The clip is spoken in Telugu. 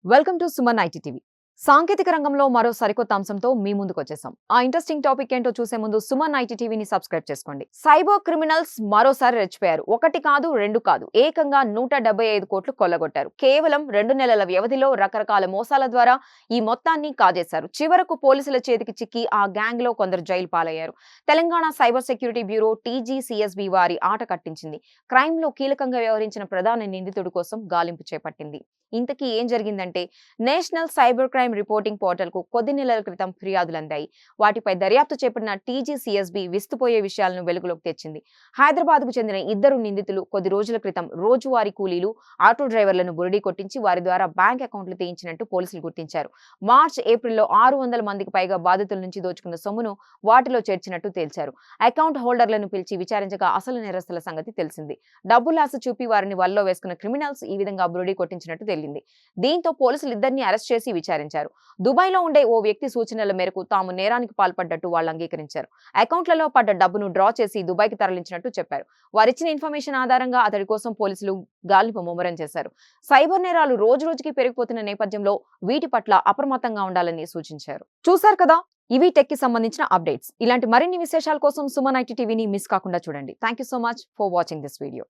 Welcome to Suman IT TV. సాంకేతిక రంగంలో మరో సరికొత్త అంశంతో మీ ముందుకు వచ్చేసాం. ఆ ఇంట్రెస్టింగ్ టాపిక్ ఏంటో చూసే ముందు సుమన్ ఐటీ టీవీని సబ్స్క్రైబ్ చేసుకోండి. సైబర్ క్రిమినల్స్ మరోసారి రెచ్చిపోయారు. ఒకటి కాదు, రెండు కాదు, ఏకంగా 175 కోట్లు కొల్లగొట్టారు. కేవలం 2 నెలల వ్యవధిలో రకరకాల మోసాల ద్వారా ఈ మొత్తాన్ని కాజేశారు. చివరకు పోలీసుల చేతికి చిక్కి ఆ గ్యాంగ్ లో కొందరు జైలు పాలయ్యారు. తెలంగాణ సైబర్ సెక్యూరిటీ బ్యూరో టీజీసీఎస్బీ వారి ఆట కట్టించింది. క్రైమ్ లో కీలకంగా వ్యవహరించిన ప్రధాన నిందితుడి కోసం గాలింపు చేపట్టింది. ఇంతకీ ఏం జరిగిందంటే, national cyber crime reporting portal కు కొద్ది నెలల క్రితం ఫిర్యాదులు అందాయి. వాటిపై దర్యాప్తు చేపట్టిన టీజీసీఎస్బీ విస్తుపోయే విషయాలను వెలుగులోకి తెచ్చింది. హైదరాబాద్ కు చెందిన 2 నిందితులు కొద్ది రోజుల క్రితం రోజువారీ కూలీలు, ఆటో డ్రైవర్లను బురిడీ కొట్టించి వారి ద్వారా బ్యాంక్ అకౌంట్లు తీయించినట్టు పోలీసులు గుర్తించారు. మార్చ్, ఏప్రిల్లో 600 మందికి పైగా బాధితుల నుంచి దోచుకున్న సొమ్మును వాటిలో చేర్చినట్టు తేల్చారు. అకౌంట్ హోల్డర్లను పిలిచి విచారించగా అసలు నేరస్తుల సంగతి తెలిసింది. డబ్బులాశ చూపి వారిని వల్లో వేసుకున్న క్రిమినల్స్ ఈ విధంగా బురిడీ కొట్టించినట్టు తెలిసింది. దీంతో పోలీసులు ఇద్దరిని అరెస్ట్ చేసి విచారించారు. దుబాయ్ లో ఉండే ఓ వ్యక్తి సూచనల మేరకు తాము నేరానికి పాల్పడ్డట్టు వాళ్ళు అంగీకరించారు. అకౌంట్లలో పడ్డ డబ్బును డ్రా చేసి దుబాయ్కి తరలించినట్టు చెప్పారు. వారిచ్చిన ఇన్ఫర్మేషన్ ఆధారంగా అతడి కోసం పోలీసులు గాలింపు ముమ్మరం చేశారు. సైబర్ నేరాలు రోజు రోజుకి పెరిగిపోతున్న నేపథ్యంలో వీటి పట్ల అప్రమత్తంగా ఉండాలని సూచించారు. చూశారు కదా, ఇవి టెక్ కి సంబంధించిన అప్డేట్స్. ఇలాంటి మరిన్ని విశేషాల కోసం సుమన్ ఐటీ టీవీని మిస్ కాకుండా చూడండి. Thank you so much for watching this video.